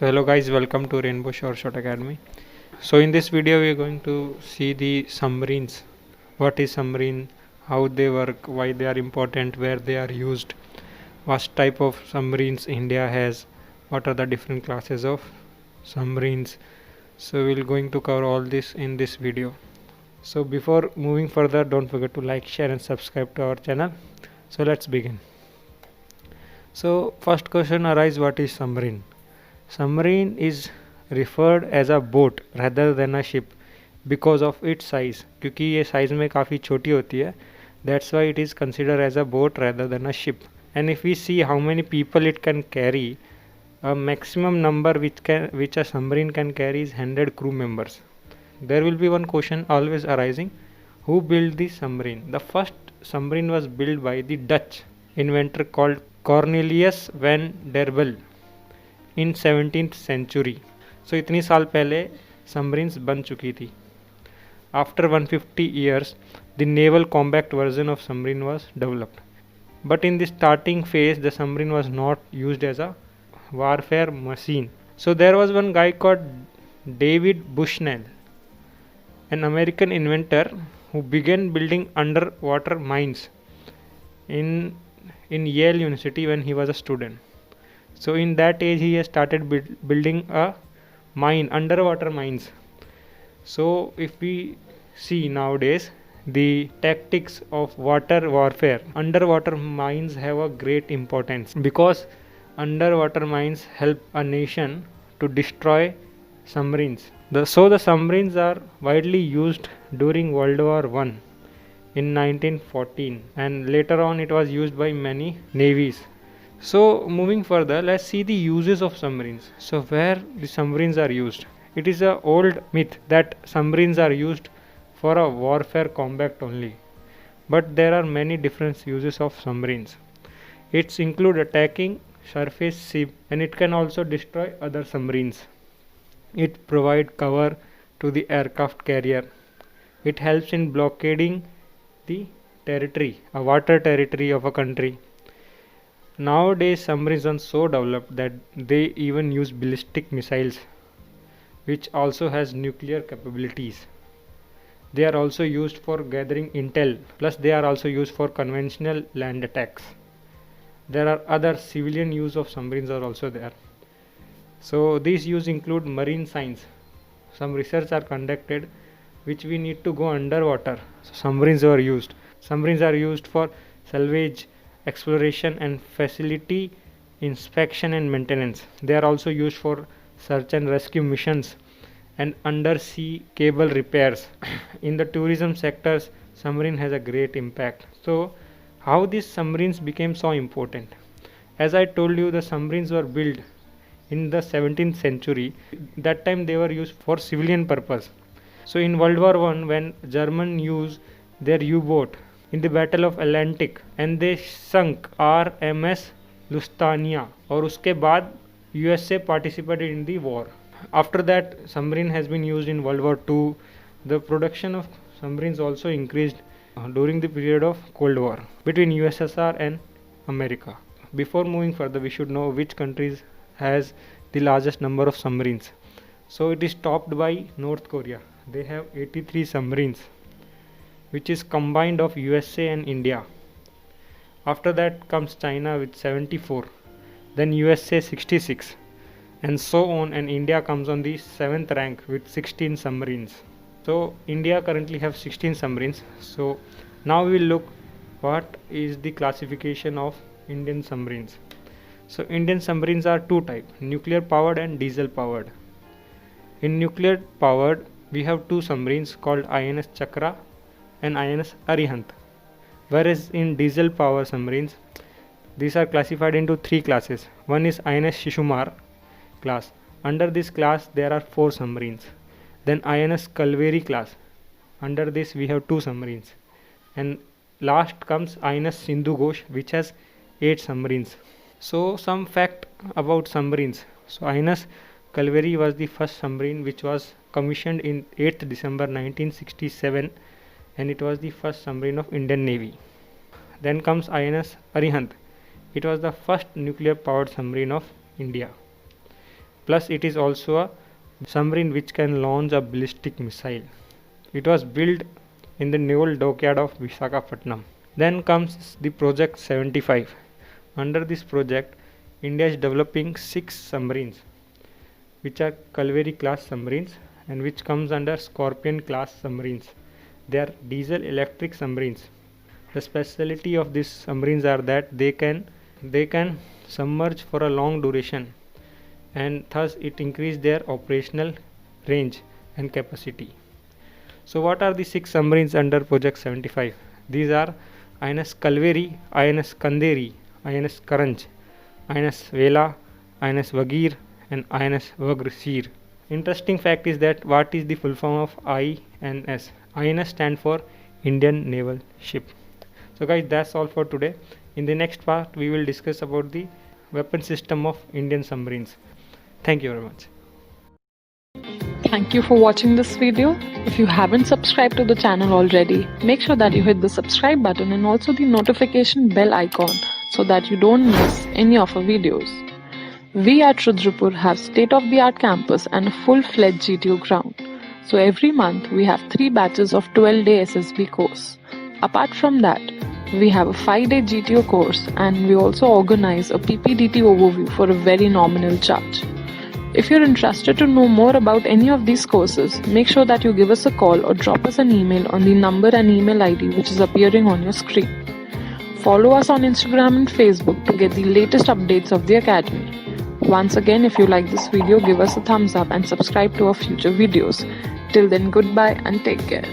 So hello guys, welcome to Rainbow Shore Shot Academy. So in this video we are going to see the submarines. What is submarine, how they work, why they are important, where they are used, what type of submarines India has, what are the different classes of submarines. So we're going to cover all this in this video. So before moving further, don't forget to like, share and subscribe to our channel. So let's begin. So first question arises, what is submarine? Submarine is referred as a boat rather than a ship because of its size. क्योंकि ये size में काफ़ी छोटी होती है, that's why it is considered as a boat rather than a ship. And if we see how many people it can carry, a maximum number which a submarine can carry is 100 crew members. There will be one question always arising: who built the submarine? The first submarine was built by the Dutch inventor called Cornelius van der Bel in 17th century. So इतनी साल पहले submarines बन चुकी थी. After 150 years the naval combat version of submarine was developed, but in the starting phase the submarine was not used as a warfare machine. So there was one guy called David Bushnell, an American inventor who began building underwater mines in Yale University when he was a student. So in that age he has started building a mine, underwater mines. So if we see nowadays the tactics of water warfare, underwater mines have a great importance because underwater mines help a nation to destroy submarines. So the submarines are widely used during World War I in 1914, and later on it was used by many navies. So moving further, let's see the uses of submarines. So where the submarines are used? It is a old myth that submarines are used for a warfare combat only, but there are many different uses of submarines. It's include attacking surface ship, and it can also destroy other submarines. It provide cover to the aircraft carrier. It helps in blockading the territory, a water territory of a country. Nowadays submarines are so developed that they even use ballistic missiles, which also has nuclear capabilities. They are also used for gathering intel, plus they are also used for conventional land attacks. There are other civilian use of submarines are also there. So these use include marine science. Some research are conducted which we need to go underwater. So submarines are used. Submarines are used for salvage, exploration and facility inspection and maintenance. They are also used for search and rescue missions and undersea cable repairs. In the tourism sectors, submarine has a great impact. So how these submarines became so important? As I told you, the submarines were built in the 17th century. That time they were used for civilian purpose. So in World War I, when German used their U-boat in the Battle of Atlantic and they sunk RMS Lusitania, और उसके बाद USA participated in the war. After that, submarine has been used in World War II. The production of submarines also increased during the period of Cold War between USSR and America. Before moving further, we should know which countries has the largest number of submarines. So it is topped by North Korea. They have 83 submarines, which is combined of USA and India. After that comes China with 74, then USA 66, and so on, and India comes on the 7th rank with 16 submarines. So India currently have 16 submarines. So now we will look what is the classification of Indian submarines. So Indian submarines are two types, nuclear powered and diesel powered. In nuclear powered we have two submarines called INS Chakra and INS Arihant. Whereas in diesel power submarines, these are classified into three classes. One is INS Shishumar class. Under this class there are 4 submarines. Then INS Kalveri class. Under this we have 2 submarines. And last comes INS Sindhu Ghosh, which has 8 submarines. So some fact about submarines. So INS Kalveri was the first submarine which was commissioned in 8th December 1967, and it was the first submarine of Indian Navy. Then comes INS Arihant. It was the first nuclear powered submarine of India. Plus, it is also a submarine which can launch a ballistic missile. It was built in the naval dockyard of Visakhapatnam. Then comes the Project 75. Under this project, India is developing 6 submarines, which are Kalvari class submarines and which comes under Scorpion class submarines. They are diesel electric submarines. The specialty of these submarines are that they can submerge for a long duration, and thus it increases their operational range and capacity. So what are the 6 submarines under Project 75? These are INS Kalvari, INS Kanderi, INS Karanj, INS Vela, INS Vagir, and INS Vagrasir. Interesting fact is that what is the full form of INS? INS stand for Indian Naval Ship. So guys, that's all for today. In the next part, we will discuss about the weapon system of Indian submarines. Thank you very much. Thank you for watching this video. If you haven't subscribed to the channel already, make sure that you hit the subscribe button and also the notification bell icon so that you don't miss any of our videos. We at Rudrapur have state-of-the-art campus and a full-fledged GTO ground. So every month we have 3 batches of 12-day SSB course. Apart from that, we have a 5-day GTO course and we also organize a PPDT overview for a very nominal charge. If you're interested to know more about any of these courses, make sure that you give us a call or drop us an email on the number and email ID which is appearing on your screen. Follow us on Instagram and Facebook to get the latest updates of the Academy. Once again, if you like this video, give us a thumbs up and subscribe to our future videos. Till then, goodbye and take care.